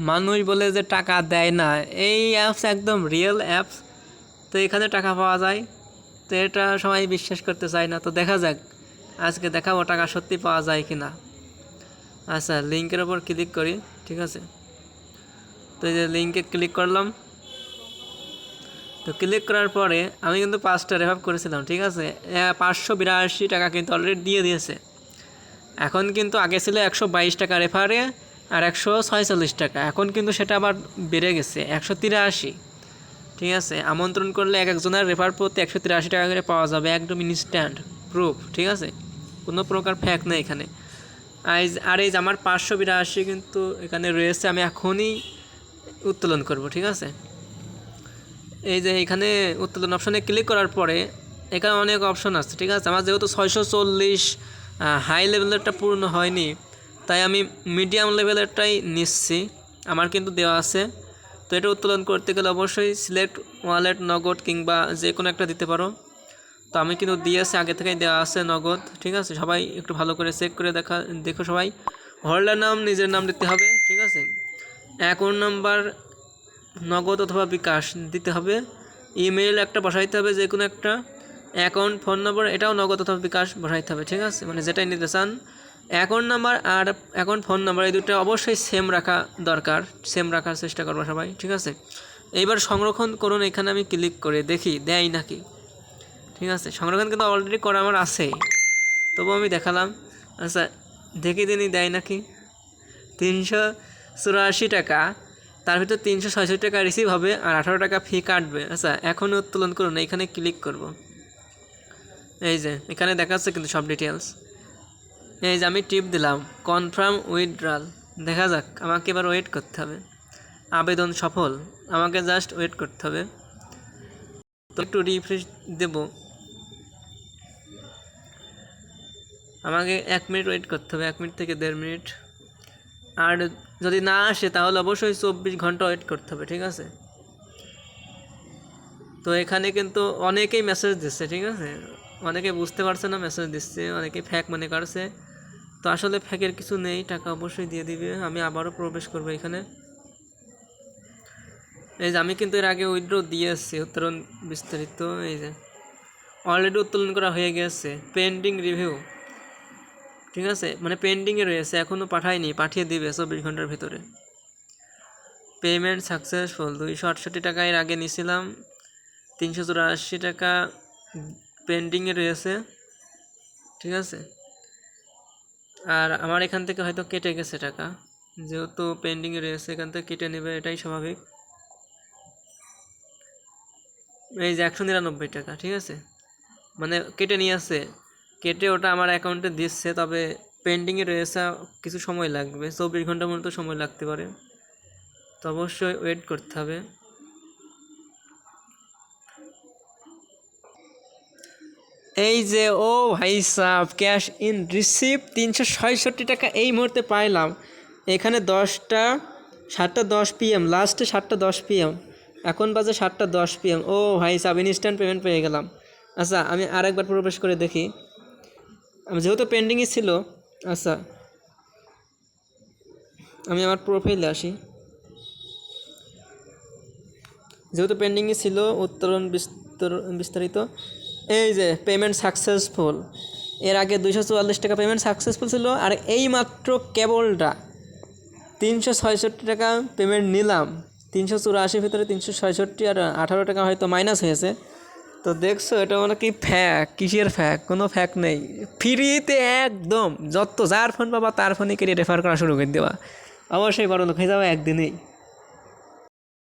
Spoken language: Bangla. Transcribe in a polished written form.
মানুষ বলে যে টাকা দেয় না, এই অ্যাপস একদম রিয়েল অ্যাপস। তো এখানে টাকা পাওয়া যায়, তো এটা সবাই বিশ্বাস করতে চায় না। তো দেখা যাক, আজকে দেখাবো টাকা সত্যি পাওয়া যায় কি না। আচ্ছা, লিঙ্কের ওপর ক্লিক করি, ঠিক আছে। তো এই যে লিঙ্কে ক্লিক করলাম। তো ক্লিক করার পরে আমি কিন্তু 5টা রেফার করেছিলাম, ঠিক আছে। 582 টাকা কিন্তু অলরেডি দিয়ে দিয়েছে। এখন কিন্তু আগে ছিল 122 টাকা রেফারে আর 146 টাকা, এখন কিন্তু সেটা আবার বেড়ে গেছে 183। ঠিক আছে, আমন্ত্রণ করলে এক একজনের রেফার প্রতি 183 টাকা করে পাওয়া যাবে, একদম ইনস্ট্যান্ট প্রুফ, ঠিক আছে। কোনো প্রকার ফ্যাক নেই এখানে। আর এই যে আমার 582 কিন্তু এখানে রয়েছে, আমি এখনই উত্তোলন করব, ঠিক আছে। এই যে এখানে উত্তোলন অপশানে ক্লিক করার পরে এখানে অনেক অপশন আছে, ঠিক আছে। আমার যেহেতু 640 হাই লেভেলেরটা পূর্ণ হয়নি, তাই আমি মিডিয়াম লেভেলেরটাই নিচ্ছি, আমার কিন্তু দেওয়া আছে। তো এটা উত্তোলন করতে গেলে অবশ্যই সিলেক্ট ওয়ালেট, নগদ কিংবা যে কোনো একটা দিতে পারো। তো আমি কিন্তু দিয়েছি, আগে থেকেই দেওয়া আছে নগদ, ঠিক আছে। সবাই একটু ভালো করে চেক করে দেখো সবাই। হোল্ডার নাম নিজের নাম দিতে হবে, ঠিক আছে। অ্যাকাউন্ট নাম্বার নগদ অথবা বিকাশ দিতে হবে। ইমেল একটা বসাইতে হবে, যে কোনো একটা। অ্যাকাউন্ট ফোন নম্বর এটাও নগদ অথবা বিকাশ বসাইতে হবে, ঠিক আছে, মানে যেটাই নিতে চান। অ্যাকাউন্ট নাম্বার আর অ্যাকাউন্ট ফোন নাম্বার এই দুটো অবশ্যই সেম রাখা দরকার, সেম রাখার চেষ্টা করবো সবাই, ঠিক আছে। এইবার সংরক্ষণ করুন, এখানে আমি ক্লিক করে দেখি দেয় নাকি, ঠিক আছে। সংরক্ষণ কিন্তু অলরেডি করা আমার আছেই, তবু আমি দেখালাম। আচ্ছা, দেখি দিনই দেয় নাকি। 384 টাকা, তার ভিতর 366 টাকা রিসিভ হবে আর 18 টাকা ফি কাটবে। আচ্ছা, এখন উত্তোলন করুন, এখানে ক্লিক করব। এই যে এখানে দেখাচ্ছে কিন্তু সব ডিটেলস। এই যে আমি টিপ দিলাম কনফার্ম উইথড্রল, দেখা যাক। আমাকে এবার ওয়েট করতে হবে। আবেদন সফল, আমাকে জাস্ট ওয়েট করতে হবে। তো একটু রিফ্রেশ দেব, আমাকে 1 মিনিট ওয়েট করতে হবে, 1 মিনিট থেকে 1.5 মিনিট। আর যদি না আসে তাহলে অবশ্যই 24 ঘন্টা ওয়েট করতে হবে, ঠিক আছে। তো এখানে কিন্তু অনেকেই মেসেজ দিচ্ছে, ঠিক আছে। অনেকে বুঝতে পারছে না মেসেজ দিচ্ছে, অনেকে ফ্যাক মনে করছে। তো আসলে ফ্যাকের কিছু নেই, টাকা অবশ্যই দিয়ে দিবে। আমি আবারও প্রবেশ করবো এখানে। এই যে আমি কিন্তু এর আগে উইথড্র দিয়ে এসেছি, উত্তোলন বিস্তারিত। এই যে অলরেডি উত্তোলন করা হয়ে গেছে, পেন্ডিং রিভিউ, ঠিক আছে, মানে পেন্ডিংয়ে রয়েছে, এখনও পাঠায়নি, পাঠিয়ে দিবে 24 ঘন্টার ভিতরে। পেমেন্ট সাকসেসফুল, 268 টাকা এর আগে নিয়েছিলাম, 384 টাকা পেন্ডিংয়ে রয়েছে, ঠিক আছে। আর আমার এখান থেকে হয়তো কেটে গেছে টাকা, যেহেতু পেন্ডিংয়ে রয়েছে এখান থেকে কেটে নেবে, এটাই স্বাভাবিক। এই যে 199 টাকা, ঠিক আছে, মানে কেটে নিয়ে আসছে, কেটে ওটা আমার অ্যাকাউন্টে দিচ্ছে, তবে পেন্ডিংয়ে রয়েছে, কিছু সময় লাগবে, 24 ঘন্টার মতো সময় লাগতে পারে। তো অবশ্যই ওয়েট করতে হবে। এই যে ও ভাই সাহ, ক্যাশ ইন রিসিভ 366 টাকা এই মুহূর্তে পাইলাম। এখানে 7টা 10 PM, লাস্টে 7টা 10 PM, এখন বাজে 7টা 10 PM। ও ভাই সাহ, ইনস্ট্যান্ট পেমেন্ট পেয়ে গেলাম। আচ্ছা, আমি আরেকবার প্রবেশ করে দেখি, আমি যেহেতু পেন্ডিংয়ে ছিল। আচ্ছা, আমি আমার প্রোফাইলে আসি, যেহেতু পেন্ডিংয়ে ছিল উত্তোলন বিস্তারিত। এই যে পেমেন্ট সাকসেসফুল, এর আগে 244 টাকা পেমেন্ট সাকসেসফুল ছিল, আর এই মাত্র কেবলটা 366 টাকা পেমেন্ট নিলাম। 384 ভিতরে 366 আর 18 টাকা হয়তো মাইনাস হয়েছে। তো দেখছো, এটা মানে কি ফ্যাক, কিসের ফ্যাক, কোনো ফ্যাক নেই, ফ্রিতে একদম। যার ফোন পাবা তার ফোনে কেটে রেফার করা শুরু করে দেওয়া, অবশ্যই বড় লোক হয়ে যাবে একদিনেই।